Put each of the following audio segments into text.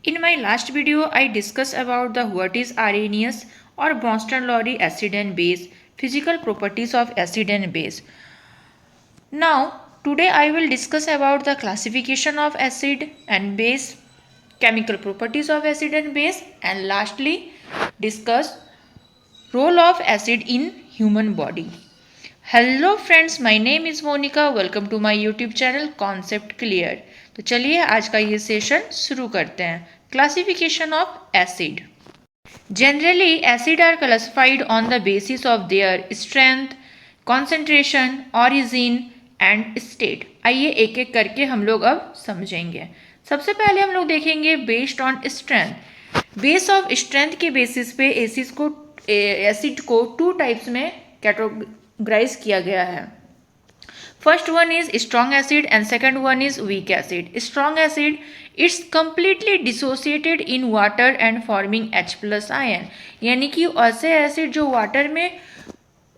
In my last video, I discussed about the what is Arrhenius or Bronsted-Lowry acid and base, physical properties of acid and base. Now, today I will discuss about the classification of acid and base, chemical properties of acid and base, and lastly discuss role of acid in human body. Hello friends, my name is Monika. Welcome to my YouTube channel concept clear. तो चलिए आज का ये session शुरू करते हैं. Classification of acid. Generally acid are classified on the basis of their strength, concentration, origin and state. आइए एक एक करके हम लोग अब समझेंगे. सबसे पहले हम लोग देखेंगे based on strength. Base of strength के बेसिस पे एसिड को टू टाइप्स में कैटेगराइज किया गया है. First one is strong acid and second one is weak acid. Strong acid it's completely dissociated in water and forming H+ ion. यानी कि ऐसे एसिड जो वाटर में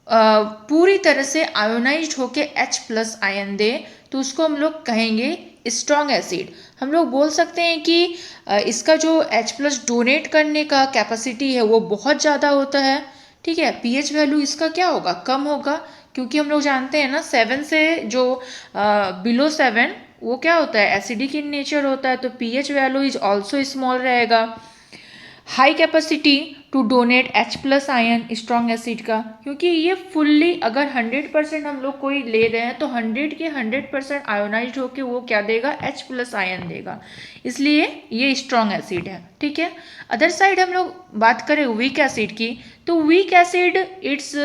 पूरी तरह से आयोनाइज्ड होके H+ आयन दे तो उसको हम लोग कहेंगे स्ट्रॉन्ग एसिड. हम लोग बोल सकते हैं कि इसका जो H+ डोनेट करने का कैपेसिटी है वो बहुत ज़्यादा होता है. ठीक है, pH वैल्यू इसका क्या होगा, कम होगा, क्योंकि हम लोग जानते हैं ना 7 से जो बिलो 7 वो क्या होता है, एसिडिक इन नेचर होता है. तो pH value is also small रहेगा. High capacity to donate H+ ion strong acid का, क्योंकि ये फुल्ली अगर 100% हम लोग कोई ले रहे हैं तो 100 के 100% आयोनाइज्ड होके वो क्या देगा, H+ आयन देगा. इसलिए ये स्ट्रॉन्ग एसिड है. ठीक है. अदर साइड हम लोग बात करें वीक एसिड की, तो weak acid it's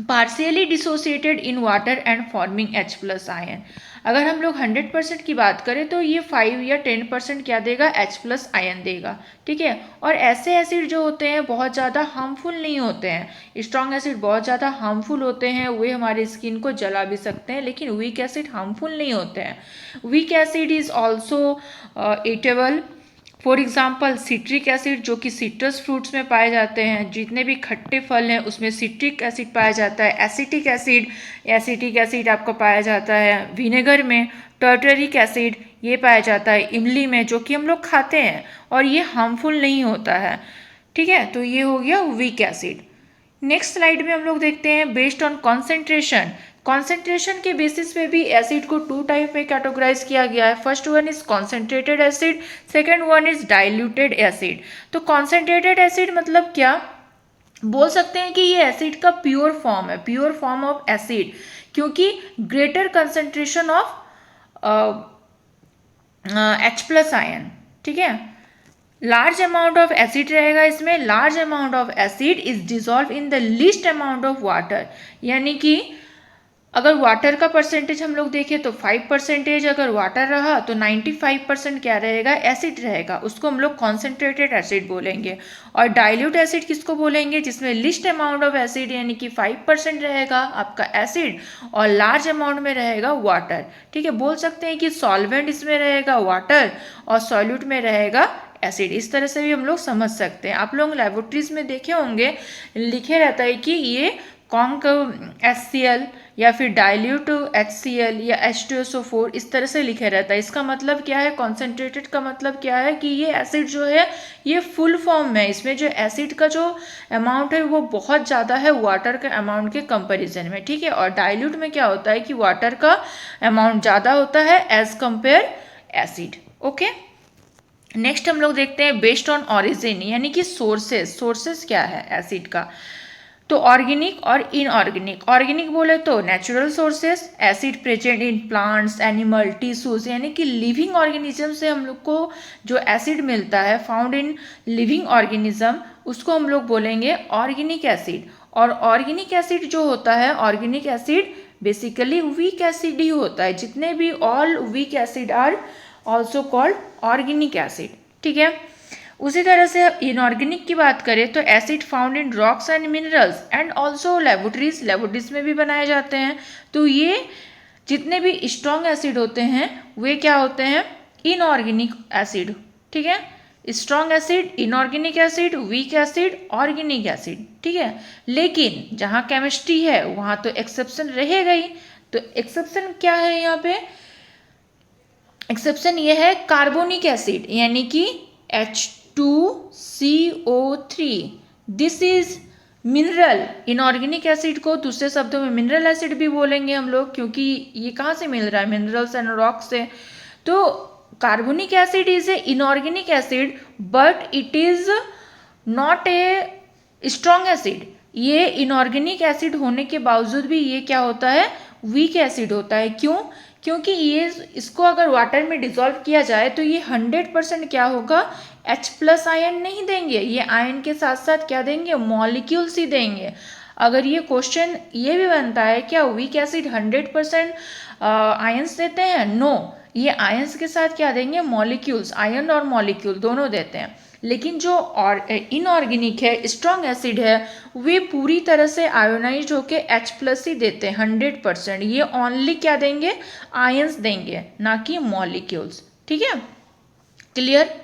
partially dissociated in water and forming H+ ion. अगर हम लोग 100% की बात करें तो ये 5 या 10% क्या देगा, H+ आयन देगा. ठीक है. और ऐसे एसिड जो होते हैं बहुत ज़्यादा हार्मफुल नहीं होते हैं. स्ट्रॉन्ग एसिड बहुत ज़्यादा हार्मफुल होते हैं, वे हमारी स्किन को जला भी सकते हैं, लेकिन वीक एसिड हार्मफुल नहीं होते हैं. Weak acid is also eatable. For example citric acid जो कि सिट्रस फ्रूट्स में पाए जाते हैं. जितने भी खट्टे फल हैं उसमें सिट्रिक एसिड पाया जाता है. एसिटिक एसिड आपको पाया जाता है विनेगर में. टर्टरिक एसिड ये पाया जाता है इमली में, जो कि हम लोग खाते हैं और ये हार्मफुल नहीं होता है. ठीक है. तो ये हो गया वीक एसिड. नेक्स्ट स्लाइड में हम लोग देखते हैं बेस्ड ऑन कॉन्सेंट्रेशन. कॉन्सेंट्रेशन के बेसिस पे भी एसिड को टू टाइप में कैटेगराइज किया गया है. First one is concentrated acid, second one is diluted acid. तो कॉन्सेंट्रेटेड एसिड मतलब क्या, बोल सकते हैं कि ये एसिड का प्योर फॉर्म है, प्योर फॉर्म ऑफ एसिड, क्योंकि greater concentration of H+ ion. ठीक है. लार्ज अमाउंट ऑफ एसिड रहेगा इसमें. Large amount of acid is dissolve in the least amount of water. यानी कि अगर वाटर का परसेंटेज हम लोग देखें तो 5% अगर वाटर रहा तो 95% क्या रहेगा, एसिड रहेगा. उसको हम लोग कॉन्सेंट्रेटेड एसिड बोलेंगे. और डाइल्यूट एसिड किसको बोलेंगे, जिसमें लिस्ट अमाउंट ऑफ एसिड यानी कि 5% रहेगा आपका एसिड और लार्ज अमाउंट में रहेगा वाटर. ठीक है. बोल सकते हैं कि सॉल्वेंट इसमें रहेगा वाटर और सॉल्यूट में रहेगा एसिड. इस तरह से भी हम लोग समझ सकते हैं. आप लोग लेबोरेटरीज में देखे होंगे लिखे रहता है कि ये कॉन्क HCl या फिर डाइल्यूट HCl या H2SO4 इस तरह से लिखे रहता है. इसका मतलब क्या है, कॉन्सेंट्रेटेड का मतलब क्या है कि ये एसिड जो है ये फुल फॉर्म में, इसमें जो एसिड का जो अमाउंट है वो बहुत ज़्यादा है वाटर के अमाउंट के कंपैरिजन में. ठीक है. और डाइल्यूट में क्या होता है कि वाटर का अमाउंट ज़्यादा होता है as compare acid. Okay. Next हम लोग देखते हैं बेस्ड ऑन ऑरिजिन, यानी कि सोर्सेस क्या है एसिड का. तो ऑर्गेनिक और इनऑर्गेनिक. ऑर्गेनिक बोले तो natural sources, acid present in plants, animal, tissues, यानी कि लिविंग ऑर्गेनिज्म से हम लोग को जो एसिड मिलता है फाउंड इन लिविंग ऑर्गेनिज्म, उसको हम लोग बोलेंगे ऑर्गेनिक एसिड. और ऑर्गेनिक एसिड जो होता है, organic acid basically weak acid ही होता है. जितने भी all weak acid are also called organic acid. ठीक है. उसी तरह से इनऑर्गेनिक की बात करें तो acid found in rocks and minerals and also laboratories में भी बनाए जाते हैं. तो ये जितने भी स्ट्रॉन्ग एसिड होते हैं वे क्या होते हैं, इनऑर्गेनिक एसिड. ठीक है. Strong acid, inorganic acid, weak acid, organic acid. ठीक है. लेकिन जहाँ केमिस्ट्री है वहाँ तो एक्सेप्शन रहेगा ही. तो एक्सेप्शन क्या है यहाँ पे, एक्सेप्शन ये है कार्बोनिक एसिड, यानी कि H2CO3। This is mineral. Inorganic acid को दूसरे शब्दों में मिनरल एसिड भी बोलेंगे हम लोग, क्योंकि ये कहाँ से मिल रहा है, मिनरल्स एंड रॉक से। तो carbonic acid is A inorganic acid but it is not a strong acid. ये इनऑर्गेनिक एसिड होने के बावजूद भी ये क्या होता है, वीक एसिड होता है। क्यों? क्योंकि ये इसको अगर वाटर में डिसॉल्व किया जाए तो ये 100% क्या होगा, H+ आयन नहीं देंगे, ये आयन के साथ साथ क्या देंगे, मॉलिक्यूल्स ही देंगे। अगर ये क्वेश्चन ये भी बनता है क्या वीक एसिड 100% आयंस देते हैं, नो, ये आयंस के साथ क्या देंगे, मॉलिक्यूल्स, आयन और मॉलिक्यूल दोनों देते हैं। लेकिन जो इनऑर्गेनिक है, स्ट्रॉन्ग एसिड है, वे पूरी तरह से आयोनाइज्ड होके H+ ही देते हैं 100%। ये ओनली क्या देंगे, आयंस देंगे, ना कि मॉलिक्यूल्स। ठीक है, क्लियर।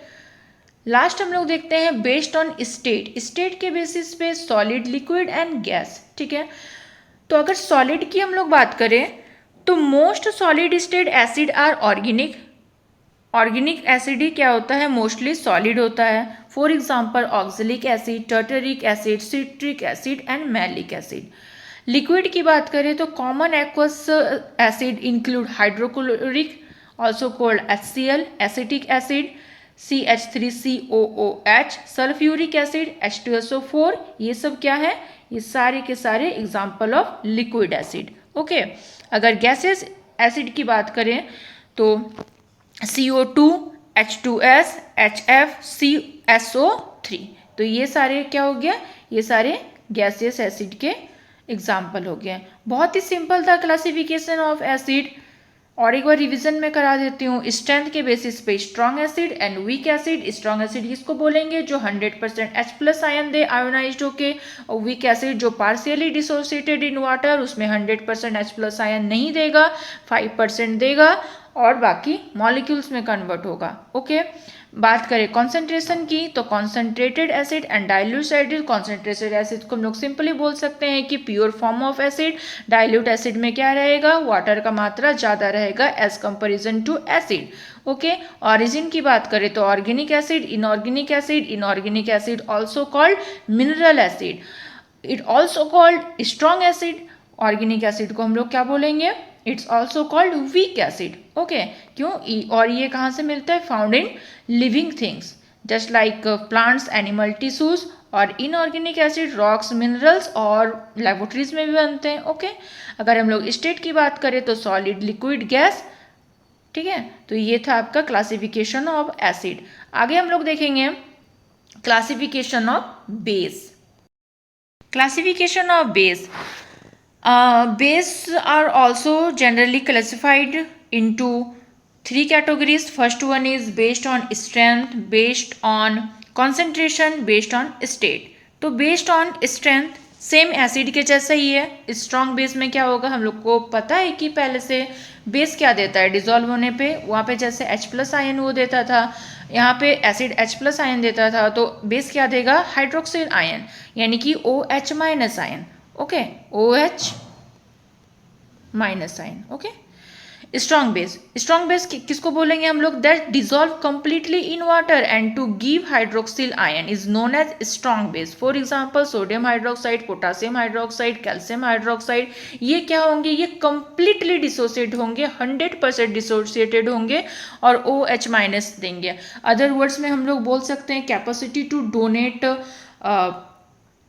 लास्ट हम लोग देखते हैं बेस्ड ऑन स्टेट। स्टेट के बेसिस पे सॉलिड, लिक्विड एंड गैस। ठीक है, तो अगर सॉलिड की हम लोग बात करें तो most solid state acid are organic. Organic acid ही क्या होता है, मोस्टली सॉलिड होता है। For example oxalic acid, tartaric acid, citric acid and malic acid. Liquid की बात करें तो common aqueous acid include hydrochloric, also called HCl, acetic acid, CH3COOH, sulphuric acid, H2SO4। ये सब क्या है, ये सारे के सारे example of liquid acid. Okay, अगर गैसेस एसिड की बात करें तो CO2, H2S, HF, CSO3। तो ये सारे क्या हो गया, ये सारे गैसियस एसिड के एग्जाम्पल हो गए। बहुत ही सिंपल था क्लासिफिकेशन ऑफ एसिड। और एक बार रिवीजन में करा देती हूँ। स्ट्रेंथ के बेसिस पे strong acid and weak acid. Strong acid किसको बोलेंगे, जो 100% H+ आयन दे आयोनाइज्ड होके, और वीक एसिड जो पार्शियली डिसोसिएटेड इन वाटर, उसमें 100% H+ आयन नहीं देगा, 5% देगा और बाकी मॉलिक्यूल्स में कन्वर्ट होगा। ओके, बात करें कॉन्सेंट्रेशन की तो concentrated acid and dilute acid. Concentrated acid को हम लोग सिंपली बोल सकते हैं कि pure form of acid. Dilute acid में क्या रहेगा, वाटर का मात्रा ज़्यादा रहेगा as comparison to acid. Okay, origin की बात करें तो organic acid, inorganic acid, inorganic acid also called mineral acid, it also called strong acid. Organic acid को हम लोग क्या बोलेंगे, it's also called weak acid. Okay, क्यों, और ये कहाँ से मिलता है, found in living things just like plants, animal tissues. और इनऑर्गेनिक एसिड रॉक्स, मिनरल्स और लेबोरेटरीज में भी बनते हैं। ओके, अगर हम लोग स्टेट की बात करें तो सॉलिड, लिक्विड, गैस। ठीक है, तो ये था आपका क्लासिफिकेशन ऑफ एसिड। आगे हम लोग देखेंगे classification of base. Classification of base. Bases are also generally classified into 3 categories. First one is based on strength, based on concentration, based on state. तो based on strength same acid के जैसा ही है। Strong base में क्या होगा, हम लोग को पता है कि पहले से बेस क्या देता है, डिजोल्व होने पे वहाँ पे जैसे H+ आयन वो देता था, यहाँ पे एसिड H+ आयन देता था, तो बेस क्या देगा, हाइड्रोक्सिल आयन, यानी कि OH- ion. Okay, OH- ion. Okay, strong base. Strong base किसको बोलेंगे हम लोग, that dissolve completely in water and to give hydroxyl ion is known as strong base. For example sodium hydroxide, potassium hydroxide, calcium hydroxide, ये क्या होंगे, ये completely dissociate होंगे, 100% dissociated होंगे और OH- देंगे। अदर वर्ड्स में हम लोग बोल सकते हैं capacity to donate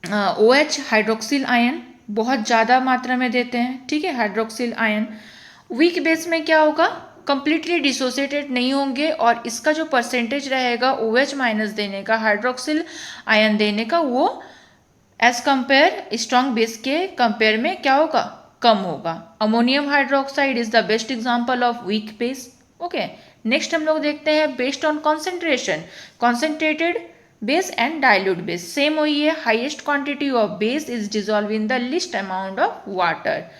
OH, hydroxyl ion, बहुत ज़्यादा मात्रा में देते हैं। ठीक है, हाइड्रोक्सिल आयन। वीक बेस में क्या होगा, कंप्लीटली डिसोसिएटेड नहीं होंगे और इसका जो परसेंटेज रहेगा OH- देने का, हाइड्रोक्सिल आयन देने का, वो एज कंपेयर स्ट्रॉन्ग बेस के कंपेयर में क्या होगा, कम होगा। Ammonium hydroxide is the best example of weak base. Okay, next हम लोग देखते हैं based on concentration. Concentrated base and dilute base same वही है। Highest quantity of base is dissolve in the list amount of water.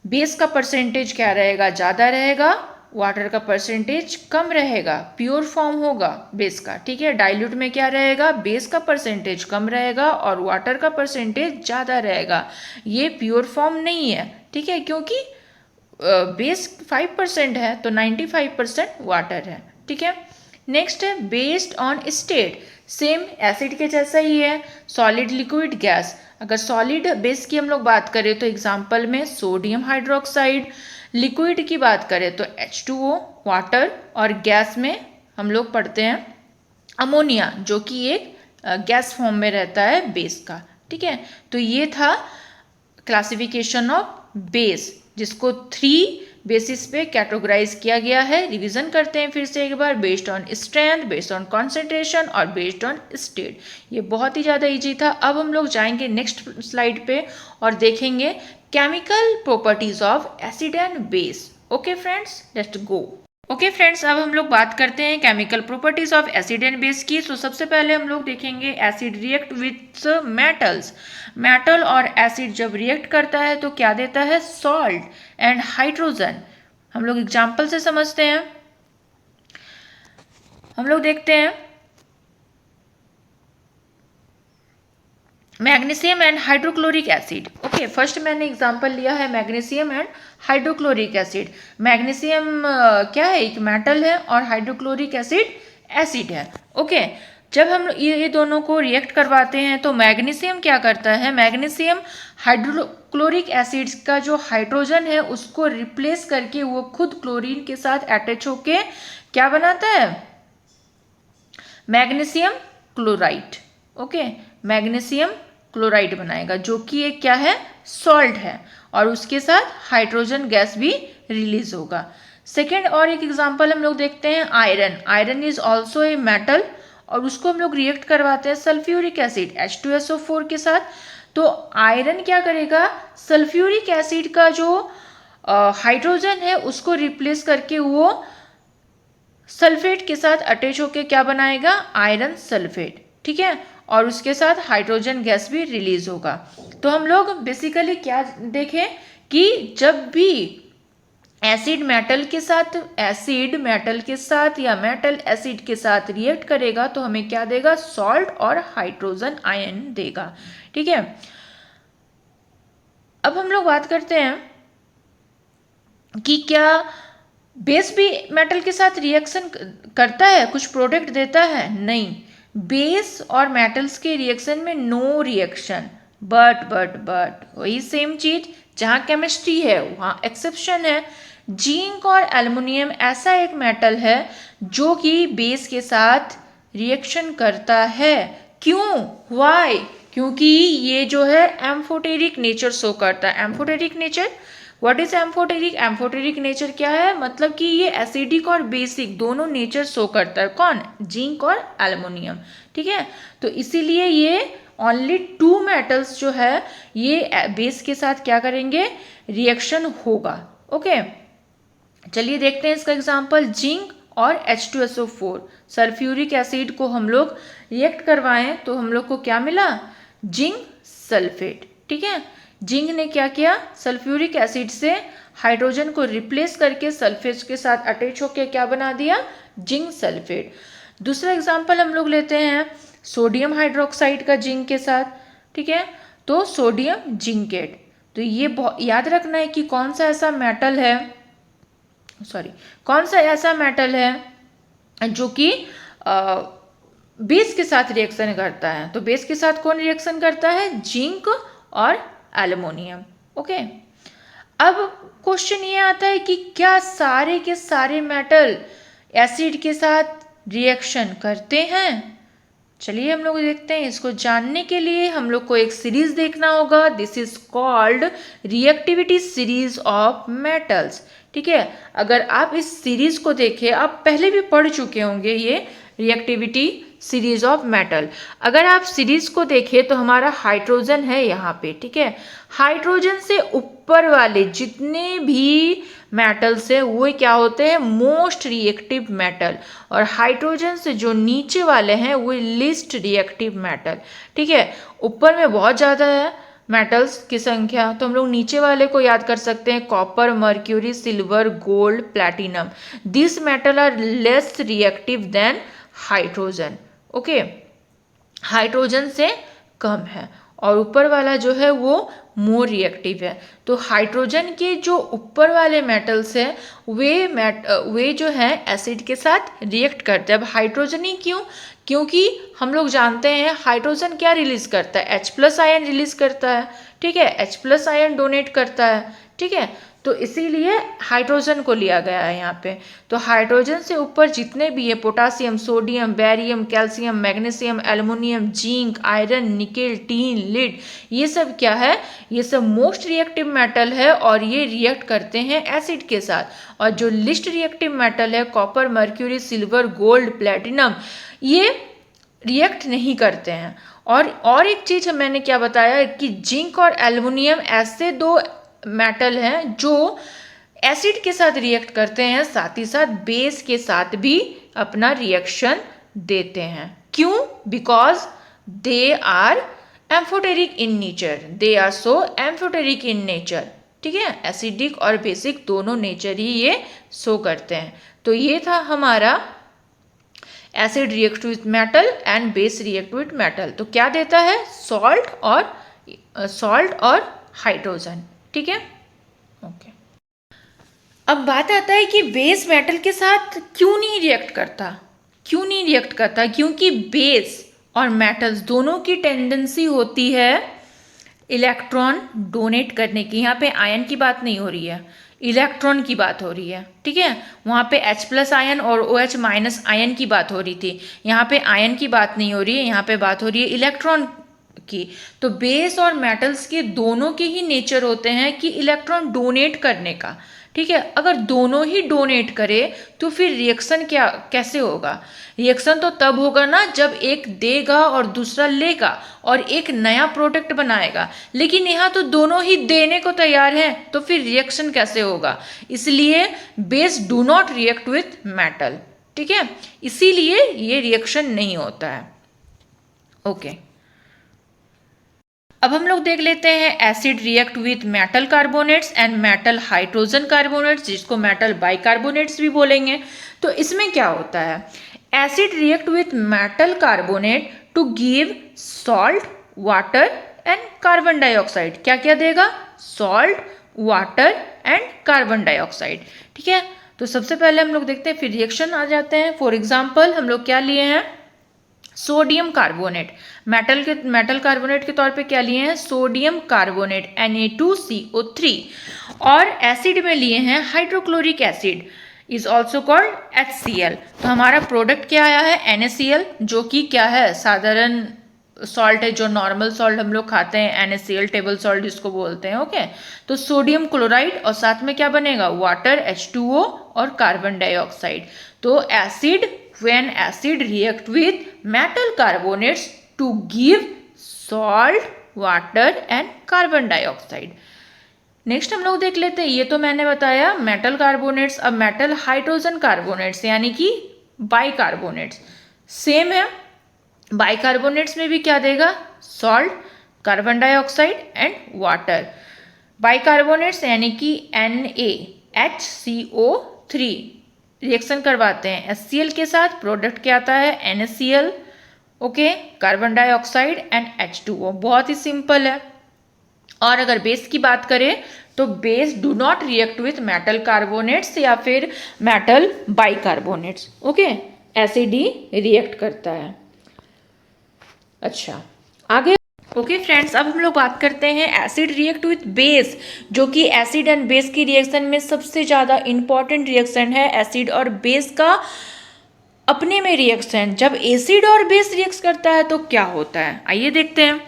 Base का percentage क्या रहेगा, ज़्यादा रहेगा, वाटर का परसेंटेज कम रहेगा, प्योर फॉर्म होगा बेस का। ठीक है, डाइल्यूट में क्या रहेगा, बेस का परसेंटेज कम रहेगा और वाटर का परसेंटेज ज़्यादा रहेगा। ये प्योर फॉर्म नहीं है। ठीक है, क्योंकि बेस 5% है तो 95% वाटर है। ठीक है, नेक्स्ट है based on state, same acid के जैसा ही है, सॉलिड लिक्विड गैस। अगर सॉलिड बेस की हम लोग बात करें तो एग्जाम्पल में सोडियम हाइड्रोक्साइड, लिक्विड की बात करें तो H2O वाटर, और गैस में हम लोग पढ़ते हैं अमोनिया जो कि एक गैस फॉर्म में रहता है बेस का। ठीक है, तो ये था क्लासिफिकेशन ऑफ बेस जिसको 3 बेसिस पे कैटेगराइज किया गया है। रिवीजन करते हैं फिर से एक बार, based on strength, based on concentration और बेस्ड ऑन स्टेट। ये बहुत ही ज़्यादा इजी था। अब हम लोग जाएंगे नेक्स्ट स्लाइड पे और देखेंगे chemical properties of acid and base. Okay friends, let's go. Okay friends, अब हम लोग बात करते हैं chemical properties of acid and base की। तो सबसे पहले हम लोग देखेंगे acid react with metals. Metal और एसिड जब रिएक्ट करता है तो क्या देता है, सॉल्ट एंड हाइड्रोजन। हम लोग एग्जाम्पल से समझते हैं। हम लोग देखते हैं magnesium and hydrochloric acid. Okay, first मैंने एग्जांपल लिया है magnesium and hydrochloric acid. Magnesium क्या है, एक मेटल है, और हाइड्रोक्लोरिक एसिड एसिड है। ओके, जब हम ये दोनों को रिएक्ट करवाते हैं तो मैग्नीशियम क्या करता है, मैग्नीशियम हाइड्रोक्लोरिक एसिड का जो हाइड्रोजन है उसको रिप्लेस करके वो खुद क्लोरीन के साथ अटैच होके क्या बनाता है, magnesium chloride. Okay, magnesium chloride बनाएगा जो कि एक क्या है, सॉल्ट है, और उसके साथ हाइड्रोजन गैस भी रिलीज होगा। सेकेंड और एक एग्जांपल हम लोग देखते हैं iron. Iron is also a metal और उसको हम लोग रिएक्ट करवाते हैं सल्फ्यूरिक एसिड H2SO4 के साथ। तो आयरन क्या करेगा, सल्फ्यूरिक एसिड का जो हाइड्रोजन है उसको रिप्लेस करके वो सल्फेट के साथ अटैच होके क्या बनाएगा, आयरन सल्फेट। ठीक है, और उसके साथ हाइड्रोजन गैस भी रिलीज होगा। तो हम लोग बेसिकली क्या देखें कि जब भी एसिड मेटल के साथ या मेटल एसिड के साथ रिएक्ट करेगा तो हमें क्या देगा, सॉल्ट और हाइड्रोजन आयन देगा। ठीक है, अब हम लोग बात करते हैं कि क्या बेस भी मेटल के साथ रिएक्शन करता है, कुछ प्रोडक्ट देता है? नहीं, बेस और मेटल्स के रिएक्शन में नो रिएक्शन, बट वही सेम चीज जहाँ केमिस्ट्री है वहाँ एक्सेप्शन है। जिंक और एल्युमिनियम ऐसा एक मेटल है जो कि बेस के साथ रिएक्शन करता है। क्यों, वाई? क्योंकि ये जो है एम्फोटेरिक नेचर शो करता है। Amphoteric nature, what is amphoteric? Amphoteric nature क्या है, मतलब कि ये एसिडिक और बेसिक दोनों नेचर शो करता है। कौन? जिंक और एल्युमिनियम। ठीक है, तो इसीलिए ये ओनली 2 मेटल्स जो है ये बेस के साथ क्या करेंगे, रिएक्शन होगा। ओके, चलिए देखते हैं इसका एग्जांपल। जिंक और H2SO4 सल्फ्यूरिक एसिड को हम लोग रिएक्ट करवाएं तो हम लोग को क्या मिला, जिंक सल्फेट। ठीक है, जिंक ने क्या किया, सल्फ्यूरिक एसिड से हाइड्रोजन को रिप्लेस करके सल्फेट के साथ अटैच होकर क्या बना दिया, जिंक सल्फेट। दूसरा एग्जांपल हम लोग लेते हैं सोडियम हाइड्रोक्साइड का जिंक के साथ। ठीक है, तो सोडियम जिंकेट। तो ये याद रखना है कि कौन सा ऐसा मेटल है जो कि बेस के साथ रिएक्शन करता है। तो बेस के साथ कौन रिएक्शन करता है, जिंक और एल्युमिनियम। ओके, अब क्वेश्चन ये आता है कि क्या सारे के सारे मेटल एसिड के साथ रिएक्शन करते हैं? चलिए हम लोग देखते हैं। इसको जानने के लिए हम लोग को एक सीरीज देखना होगा। This is called reactivity series of metals. ठीक है, अगर आप इस सीरीज को देखें, आप पहले भी पढ़ चुके होंगे ये रिएक्टिविटी सीरीज ऑफ मेटल। अगर आप सीरीज को देखें तो हमारा हाइड्रोजन है यहाँ पे। ठीक है, हाइड्रोजन से ऊपर वाले जितने भी मेटल्स है वो क्या होते हैं, मोस्ट रिएक्टिव मेटल, और हाइड्रोजन से जो नीचे वाले हैं वो लिस्ट रिएक्टिव मेटल। ठीक है, ऊपर में बहुत ज़्यादा है मेटल्स की संख्या, तो हम लोग नीचे वाले को याद कर सकते हैं, copper, mercury, silver, gold, platinum. This metal are less reactive than hydrogen. Okay, hydrogen से कम है। और ऊपर वाला जो है वो मोर रिएक्टिव है। तो हाइड्रोजन के जो ऊपर वाले मेटल्स हैं वे जो है एसिड के साथ रिएक्ट करते हैं। अब हाइड्रोजन ही क्यों? क्योंकि हम लोग जानते हैं हाइड्रोजन क्या रिलीज करता है, H+ आयन रिलीज करता है, ठीक है, H+ आयन डोनेट करता है, ठीक है। तो इसीलिए हाइड्रोजन को लिया गया है यहाँ पे। तो हाइड्रोजन से ऊपर जितने भी है potassium, sodium, barium, calcium, magnesium, aluminium, zinc, iron, nickel, tin, lead, ये सब क्या है, ये सब मोस्ट रिएक्टिव मेटल है और ये रिएक्ट करते हैं एसिड के साथ। और जो लिस्ट रिएक्टिव मेटल है copper, mercury, silver, gold, platinum, ये रिएक्ट नहीं करते हैं। और एक चीज मैंने क्या बताया कि जिंक और एल्युमिनियम ऐसे दो मेटल हैं जो एसिड के साथ रिएक्ट करते हैं, साथ ही साथ बेस के साथ भी अपना रिएक्शन देते हैं। क्यों? Because they are amphoteric in nature, they are so amphoteric in nature, ठीक है। एसिडिक और बेसिक दोनों नेचर ही ये शो करते हैं। तो ये था हमारा acid react with metal and base react with metal. तो क्या देता है? सॉल्ट और हाइड्रोजन, ठीक है, ओके। अब बात आता है कि बेस मेटल के साथ क्यों नहीं रिएक्ट करता? क्योंकि बेस और मेटल्स दोनों की टेंडेंसी होती है इलेक्ट्रॉन डोनेट करने की। यहाँ पे आयन की बात नहीं हो रही है, इलेक्ट्रॉन की बात हो रही है, ठीक है। वहाँ पे H+ आयन और OH- आयन की बात हो रही थी, यहाँ पे आयन की बात नहीं हो रही है, यहाँ पे बात हो रही है इलेक्ट्रॉन की। तो बेस और मेटल्स के दोनों के ही नेचर होते हैं कि इलेक्ट्रॉन डोनेट करने का, ठीक है। अगर दोनों ही डोनेट करे तो फिर रिएक्शन कैसे होगा? रिएक्शन तो तब होगा ना जब एक देगा और दूसरा लेगा और एक नया प्रोडक्ट बनाएगा। लेकिन यहाँ तो दोनों ही देने को तैयार हैं, तो फिर रिएक्शन कैसे होगा? इसलिए base do not react with metal, ठीक है, इसीलिए ये रिएक्शन नहीं होता है, ओके। अब हम लोग देख लेते हैं acid react with metal carbonates and metal hydrogen carbonates, जिसको मेटल बाइकार्बोनेट्स भी बोलेंगे। तो इसमें क्या होता है? Acid react with metal carbonate to give salt, water and carbon dioxide. क्या क्या देगा? Salt, water and carbon dioxide, ठीक है। तो सबसे पहले हम लोग देखते हैं, फिर रिएक्शन आ जाते हैं। फॉर एग्जाम्पल हम लोग क्या लिए हैं? सोडियम कार्बोनेट, मेटल कार्बोनेट के तौर पे क्या लिए हैं? Sodium carbonate Na2CO3। और एसिड में लिए हैं hydrochloric acid, is also called HCl। तो हमारा प्रोडक्ट क्या आया है? NaCl, जो कि क्या है? साधारण सॉल्ट है, जो नॉर्मल सॉल्ट हम लोग खाते हैं, NaCl टेबल सॉल्ट जिसको बोलते हैं, ओके। तो सोडियम क्लोराइड और साथ में क्या बनेगा? वाटर, H2O और कार्बन डाइऑक्साइड। तो acid, when acid react with metal carbonates to give salt, water and carbon dioxide। Next हम लोग देख लेते हैं, ये तो मैंने बताया मेटल कार्बोनेट्स। अब मेटल हाइड्रोजन कार्बोनेट्स यानी कि बाइकार्बोनेट्स सेम है। बाइकार्बोनेट्स में भी क्या देगा? Salt, carbon dioxide and water. Bicarbonates यानी कि NaHCO3 रिएक्शन करवाते हैं HCl के साथ, प्रोडक्ट क्या आता है? NaCl, okay, carbon dioxide and H2O। बहुत ही सिंपल है। और अगर बेस की बात करें तो base do not react with metal carbonates या फिर मेटल बाइकार्बोनेट्स, ओके, एसिड ही रिएक्ट करता है। अच्छा, आगे ओके फ्रेंड्स, अब हम लोग बात करते हैं एसिड रिएक्ट विथ बेस, जो कि एसिड एंड बेस की रिएक्शन में सबसे ज़्यादा इंपॉर्टेंट रिएक्शन है। एसिड और बेस का अपने में रिएक्शन, जब एसिड और बेस रिएक्ट करता है तो क्या होता है, आइए देखते हैं।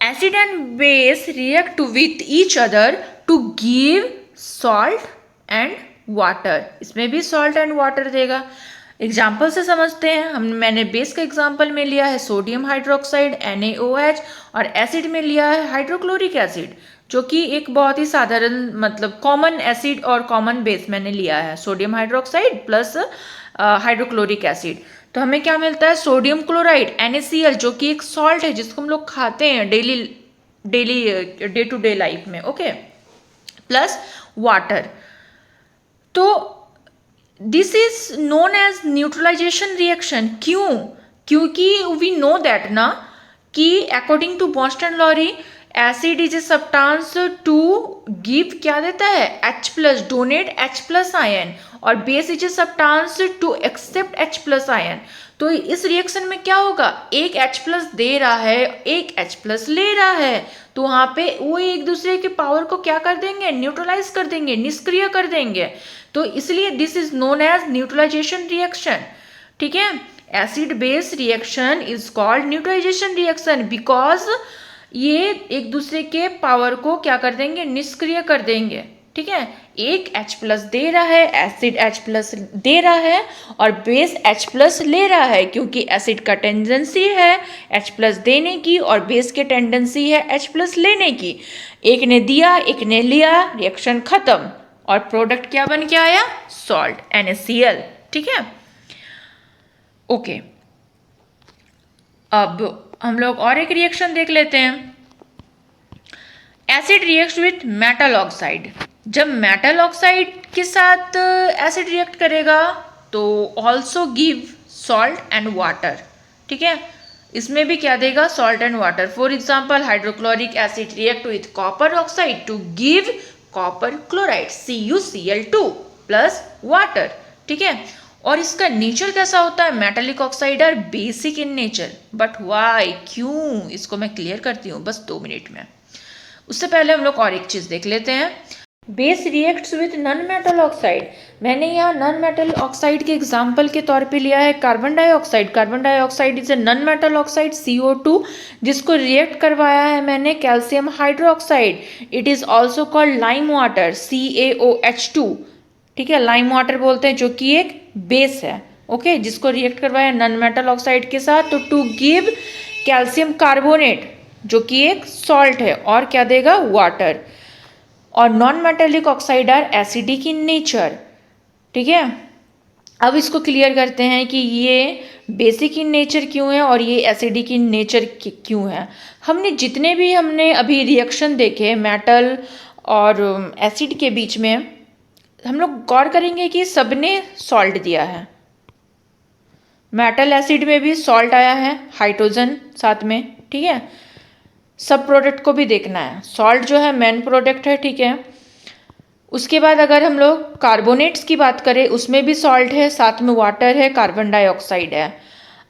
Acid and base react with each other to give salt and water. इसमें भी सॉल्ट एंड वाटर देगा। एग्जाम्पल से समझते हैं। मैंने बेस का एग्जाम्पल में लिया है सोडियम हाइड्रोक्साइड NaOH, और एसिड में लिया है हाइड्रोक्लोरिक एसिड, जो कि एक बहुत ही साधारण मतलब कॉमन एसिड और कॉमन बेस मैंने लिया है, sodium hydroxide plus hydrochloric acid. तो हमें क्या मिलता है? सोडियम क्लोराइड NaCl, जो कि एक सॉल्ट है जिसको हम लोग खाते हैं daily day to day life में, ओके, प्लस वाटर। तो this is known as neutralization reaction. क्यों? क्योंकि वी नो दैट ना कि according to Bronsted Lowry acid is a substance to give क्या देता है H+, डोनेट H+ आयन, और base is a substance to accept H+ ion. तो इस रिएक्शन में क्या होगा, एक H+ दे रहा है, एक H+ ले रहा है, तो वहां पे वो एक दूसरे के पावर को क्या कर देंगे, न्यूट्रलाइज कर देंगे, निष्क्रिय कर देंगे। तो इसलिए this is known as neutralization reaction. ठीक है, acid base reaction is called neutralization reaction because ये एक दूसरे के पावर को क्या कर देंगे, निष्क्रिय कर देंगे। ठीक है, एक H+ दे रहा है, एसिड H+ दे रहा है, और बेस H+ ले रहा है, क्योंकि एसिड का टेंडेंसी है H+ देने की और बेस की टेंडेंसी है H+ लेने की। एक ने दिया, एक ने लिया, रिएक्शन खत्म, और प्रोडक्ट क्या बन के आया, सॉल्ट NaCl। ठीक है, ओके। अब हम लोग और एक रिएक्शन देख लेते हैं, acid react with metal oxide. जब मेटल ऑक्साइड के साथ एसिड रिएक्ट करेगा तो also give salt and water. ठीक है, इसमें भी क्या देगा, salt and water. For example hydrochloric acid react with copper oxide to give copper chloride CuCl2 plus water. ठीक है, और इसका नेचर कैसा होता है, metallic oxide are basic in nature, but why, क्यों, इसको मैं क्लियर करती हूँ बस 2 मिनट में। उससे पहले हम लोग और एक चीज देख लेते हैं, base reacts with non metal oxide. मैंने यहाँ नॉन मेटल ऑक्साइड के एग्जाम्पल के तौर पे लिया है carbon dioxide. Carbon dioxide is a non metal oxide CO2, जिसको रिएक्ट करवाया है मैंने calcium hydroxide. It is also called lime water CaOH2। ठीक है, लाइम वाटर बोलते हैं, जो कि एक बेस है। ओके, जिसको रिएक्ट करवाया नॉन मेटल ऑक्साइड के साथ, तो टू गिव कैल्शियम कार्बोनेट, जो कि एक सॉल्ट है, और क्या देगा, वाटर। और non metallic oxide are acidic in nature. ठीक है, अब इसको क्लियर करते हैं कि ये बेसिक इन नेचर क्यों है और ये एसिडिक इन नेचर क्यों है। हमने अभी रिएक्शन देखे मेटल और एसिड के बीच में, हम लोग गौर करेंगे कि सबने सॉल्ट दिया है। मेटल एसिड में भी सॉल्ट आया है, हाइड्रोजन साथ में। ठीक है, सब प्रोडक्ट को भी देखना है, सॉल्ट जो है मेन प्रोडक्ट है। ठीक है, उसके बाद अगर हम लोग कार्बोनेट्स की बात करें, उसमें भी सॉल्ट है, साथ में वाटर है, कार्बन डाइऑक्साइड है।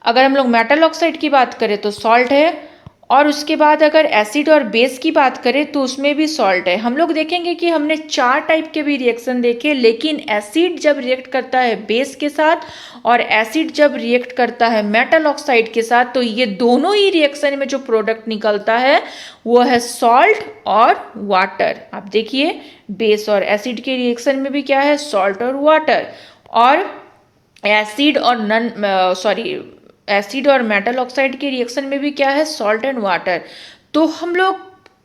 अगर हम लोग मेटल ऑक्साइड की बात करें तो सॉल्ट है, और उसके बाद अगर एसिड और बेस की बात करें तो उसमें भी सॉल्ट है। हम लोग देखेंगे कि हमने 4 टाइप के भी रिएक्शन देखे, लेकिन एसिड जब रिएक्ट करता है बेस के साथ और एसिड जब रिएक्ट करता है मेटल ऑक्साइड के साथ, तो ये दोनों ही रिएक्शन में जो प्रोडक्ट निकलता है वो है सॉल्ट और वाटर। आप देखिए, बेस और एसिड के रिएक्शन में भी क्या है, सॉल्ट और वाटर। और एसिड और मेटल ऑक्साइड के रिएक्शन में भी क्या है, सॉल्ट एंड वाटर। तो हम लोग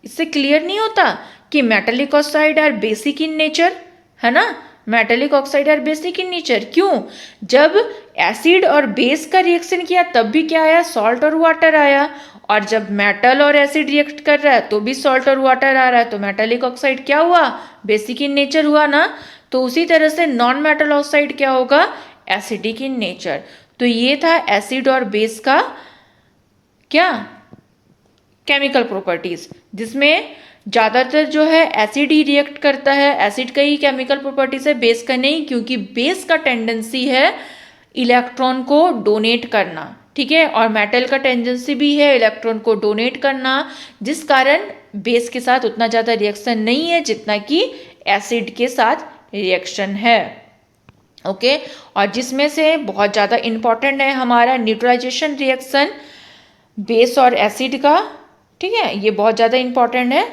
इससे क्लियर नहीं होता कि metallic oxide are basic in nature, है ना, metallic oxide are basic in nature. क्यों, जब एसिड और बेस का रिएक्शन किया तब भी क्या आया, सॉल्ट और वाटर आया, और जब मेटल और एसिड रिएक्ट कर रहा है तो भी सॉल्ट और वाटर आ रहा है, तो मेटेलिक ऑक्साइड क्या हुआ, बेसिक इन नेचर हुआ ना। तो उसी तरह से नॉन मेटल ऑक्साइड क्या होगा, एसिडिक इन नेचर। तो ये था एसिड और बेस का क्या, केमिकल प्रॉपर्टीज, जिसमें ज़्यादातर जो है एसिड ही रिएक्ट करता है, एसिड का ही केमिकल प्रॉपर्टीज है, बेस का नहीं, क्योंकि बेस का टेंडेंसी है इलेक्ट्रॉन को डोनेट करना। ठीक है, और मेटल का टेंडेंसी भी है इलेक्ट्रॉन को डोनेट करना, जिस कारण बेस के साथ उतना ज़्यादा रिएक्शन नहीं है जितना कि एसिड के साथ रिएक्शन है। ओके, और जिसमें से बहुत ज़्यादा इम्पॉर्टेंट है हमारा न्यूट्रलाइजेशन रिएक्शन बेस और एसिड का। ठीक है, ये बहुत ज़्यादा इम्पॉर्टेंट है,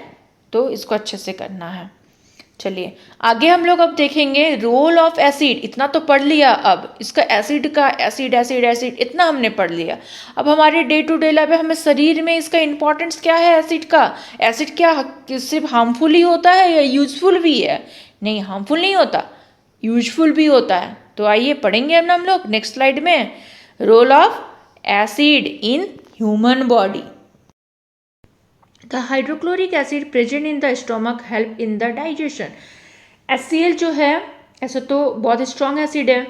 तो इसको अच्छे से करना है। चलिए आगे हम लोग अब देखेंगे रोल ऑफ एसिड। इतना तो पढ़ लिया, अब इसका एसिड का एसिड एसिड एसिड इतना हमने पढ़ लिया। अब हमारे डे टू डे लाइफ में हमें शरीर में इसका इम्पोर्टेंस क्या है एसिड का। एसिड क्या सिर्फ हार्मफुल ही होता है या यूजफुल भी है? नहीं, हार्मफुल नहीं होता, यूजफुल भी होता है। तो आइए पढ़ेंगे अब हम लोग नेक्स्ट स्लाइड में role of acid in human body. The hydrochloric acid present in the stomach help in the digestion. HCl जो है ऐसे तो बहुत स्ट्रॉन्ग एसिड है,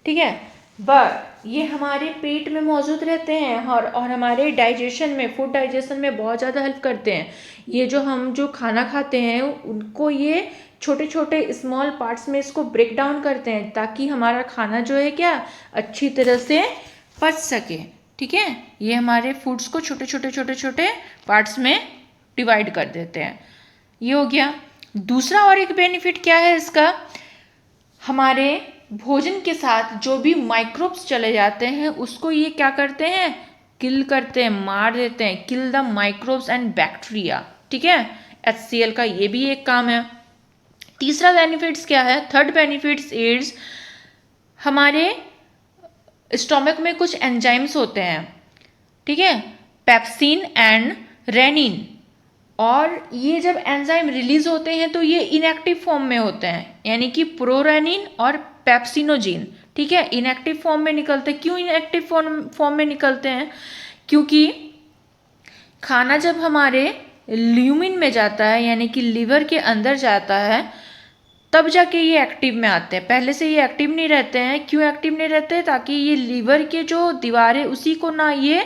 ठीक है, बट ये हमारे पेट में मौजूद रहते हैं और हमारे डाइजेशन में, फूड डाइजेशन में बहुत ज़्यादा हेल्प करते हैं। ये हम जो खाना खाते हैं उनको ये छोटे छोटे स्मॉल पार्ट्स में इसको ब्रेक डाउन करते हैं ताकि हमारा खाना जो है क्या अच्छी तरह से पच सके। ठीक है, ये हमारे फूड्स को छोटे छोटे छोटे छोटे पार्ट्स में डिवाइड कर देते हैं। ये हो गया। दूसरा और एक बेनिफिट क्या है इसका, हमारे भोजन के साथ जो भी माइक्रोब्स चले जाते हैं उसको ये क्या करते हैं, किल करते हैं, मार देते हैं, kill the microbes and bacteria. ठीक है, HCl का ये भी एक काम है। तीसरा बेनिफिट्स क्या है, थर्ड बेनिफिट्स इज हमारे स्टोमक में कुछ एंजाइम्स होते हैं, ठीक है, पेप्सिन एंड रेनिन, और ये जब एंजाइम रिलीज होते हैं तो ये इनएक्टिव फॉर्म में होते हैं, यानी कि प्रोरेनिन और पेप्सिनोजिन। ठीक है, इनएक्टिव फॉर्म में निकलते हैं। क्यों इनएक्टिव फॉर्म में निकलते हैं, क्योंकि खाना जब हमारे ल्यूमिन में जाता है यानी कि लीवर के अंदर जाता है तब जाके ये एक्टिव में आते हैं। पहले से ये एक्टिव नहीं रहते हैं। क्यों एक्टिव नहीं रहते, ताकि ये लीवर के जो दीवारें उसी को ना ये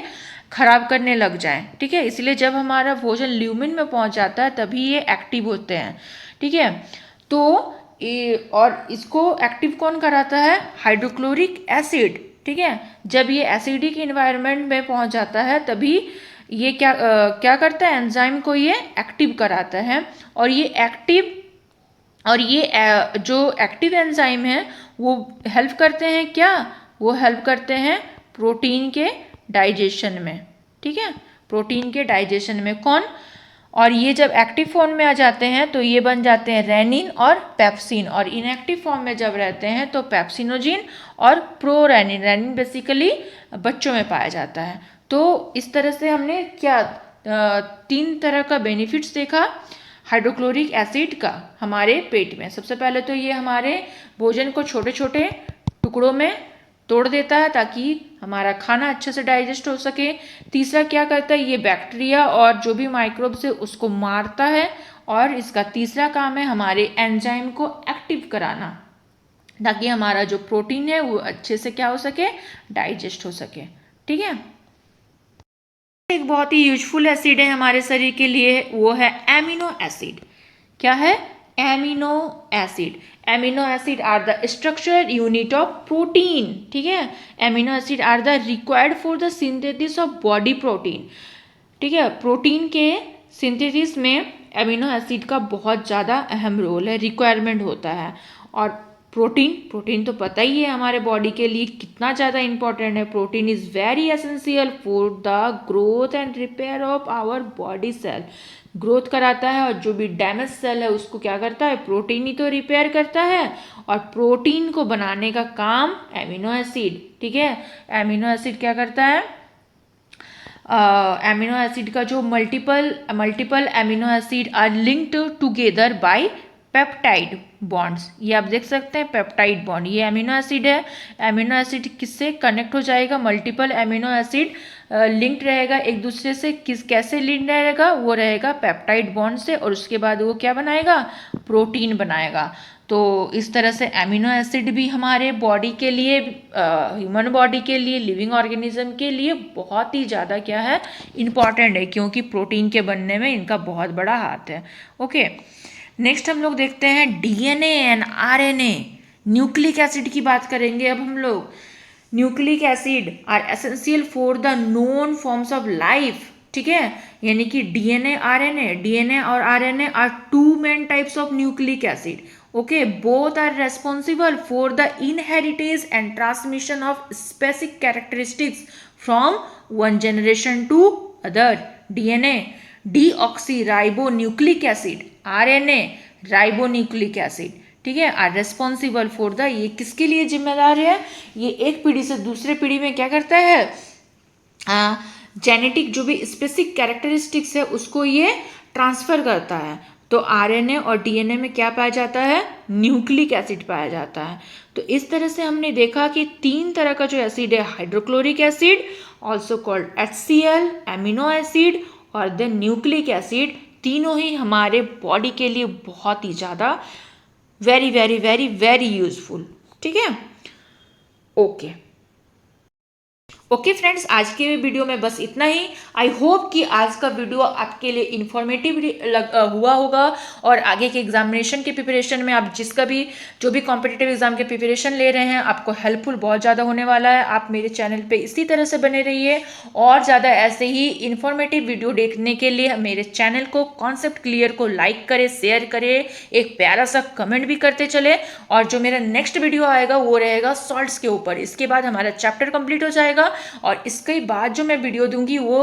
खराब करने लग जाएं। ठीक है, इसलिए जब हमारा भोजन ल्यूमिन में पहुंच जाता है तभी ये एक्टिव होते हैं। ठीक है, तो और इसको एक्टिव कौन कराता है, हाइड्रोक्लोरिक एसिड। ठीक है, जब ये एसिडिक इन्वायरमेंट में पहुंच जाता है तभी ये क्या करता है, एंजाइम को ये एक्टिव कराता है। और ये जो एक्टिव एंजाइम है वो हेल्प करते हैं क्या, वो हेल्प करते हैं प्रोटीन के डाइजेशन में। ठीक है, प्रोटीन के डाइजेशन में कौन, और ये जब एक्टिव फॉर्म में आ जाते हैं तो ये बन जाते हैं रेनिन और पेप्सिन, और इनएक्टिव फॉर्म में जब रहते हैं तो पेप्सिनोजिन और प्रोरेनिन। रेनिन बेसिकली बच्चों में पाया जाता है। तो इस तरह से हमने क्या 3 तरह का बेनिफिट्स देखा हाइड्रोक्लोरिक एसिड का हमारे पेट में। सबसे पहले तो ये हमारे भोजन को छोटे छोटे टुकड़ों में तोड़ देता है ताकि हमारा खाना अच्छे से डाइजेस्ट हो सके। तीसरा क्या करता है, ये बैक्टीरिया और जो भी माइक्रोब्स है उसको मारता है। और इसका तीसरा काम है हमारे एंजाइम को एक्टिव कराना ताकि हमारा जो प्रोटीन है वो अच्छे से क्या हो सके, डाइजेस्ट हो सके। ठीक है, एक बहुत ही यूजफुल एसिड है हमारे शरीर के लिए, वो है एमिनो एसिड। क्या है, amino acid. Amino acid are the structural unit of protein. ठीक है, amino acid are the required for the synthesis of body protein. ठीक है, प्रोटीन के सिंथेसिस में एमिनो एसिड का बहुत ज़्यादा अहम रोल है, रिक्वायरमेंट होता है। और प्रोटीन तो पता ही है हमारे बॉडी के लिए कितना ज़्यादा इंपॉर्टेंट है। Protein is very essential for the growth and repair of our body cell. Growth कराता है और जो भी डैमेज सेल है उसको क्या करता है, प्रोटीन ही तो रिपेयर करता है। और प्रोटीन को बनाने का काम एमिनो एसिड। ठीक है, एमिनो एसिड क्या करता है, एमिनो एसिड का जो multiple amino acid are linked together by peptide bonds. ये आप देख सकते हैं पेप्टाइड बॉन्ड, ये एमिनो एसिड है। एमिनो एसिड किससे कनेक्ट हो जाएगा, मल्टीपल एमिनो एसिड लिंक्ड रहेगा एक दूसरे से। कैसे लिंक्ड रहेगा, वो रहेगा पेप्टाइड बॉन्ड से, और उसके बाद वो क्या बनाएगा, प्रोटीन बनाएगा। तो इस तरह से एमिनो एसिड भी हमारे बॉडी के लिए, ह्यूमन बॉडी के लिए, लिविंग ऑर्गेनिज्म के लिए बहुत ही ज़्यादा क्या है, इम्पॉर्टेंट है, क्योंकि प्रोटीन के बनने में इनका बहुत बड़ा हाथ है। ओके, नेक्स्ट हम लोग देखते हैं DNA and RNA। Nucleic acid की बात करेंगे अब हम लोग। Nucleic acid are essential for the known forms of life. ठीक है, यानी कि DNA और RNA are 2 main types of nucleic acid. Okay, both are responsible for the inheritance and transmission of specific characteristics from one generation to other. DNA deoxyribonucleic acid, RNA ribonucleic acid. ठीक है, are responsible for the, ये किसके लिए जिम्मेदार है, ये एक पीढ़ी से दूसरे पीढ़ी में क्या करता है, जेनेटिक जो भी स्पेसिफिक कैरेक्टरिस्टिक्स है उसको ये ट्रांसफर करता है। तो RNA और DNA में क्या पाया जाता है, न्यूक्लिक एसिड पाया जाता है। तो इस तरह से हमने देखा कि 3 तरह का जो एसिड है, hydrochloric acid also called HCl, amino acid और देन न्यूक्लिक एसिड, तीनों ही हमारे बॉडी के लिए बहुत ही ज़्यादा very very very very useful. ठीक है, ओके। ओके फ्रेंड्स, आज के वीडियो में बस इतना ही। आई होप कि आज का वीडियो आपके लिए इन्फॉर्मेटिव हुआ होगा और आगे के एग्जामिनेशन के प्रिपरेशन में आप जिसका भी जो भी कॉम्पिटिटिव एग्जाम के प्रिपरेशन ले रहे हैं आपको हेल्पफुल बहुत ज़्यादा होने वाला है। आप मेरे चैनल पे इसी तरह से बने रहिए और ज़्यादा ऐसे ही इन्फॉर्मेटिव वीडियो देखने के लिए मेरे चैनल को कॉन्सेप्ट क्लियर को लाइक करें, शेयर करें, एक प्यारा सा कमेंट भी करते चले। और जो मेरा नेक्स्ट वीडियो आएगा वो रहेगा सॉल्ट्स के ऊपर। इसके बाद हमारा चैप्टर कंप्लीट हो जाएगा और इसके बाद जो मैं वीडियो दूंगी वो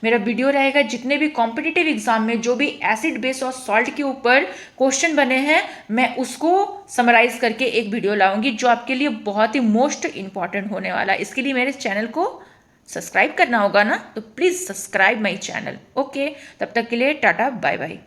मेरा वीडियो रहेगा जितने भी कॉम्पिटिटिव एग्जाम में जो भी एसिड बेस और सॉल्ट के ऊपर क्वेश्चन बने हैं मैं उसको समराइज करके एक वीडियो लाऊंगी जो आपके लिए बहुत ही मोस्ट इंपॉर्टेंट होने वाला है। इसके लिए मेरे चैनल को सब्सक्राइब करना होगा ना, तो please subscribe my channel. Okay, तब तक के लिए टाटा बाय बाय।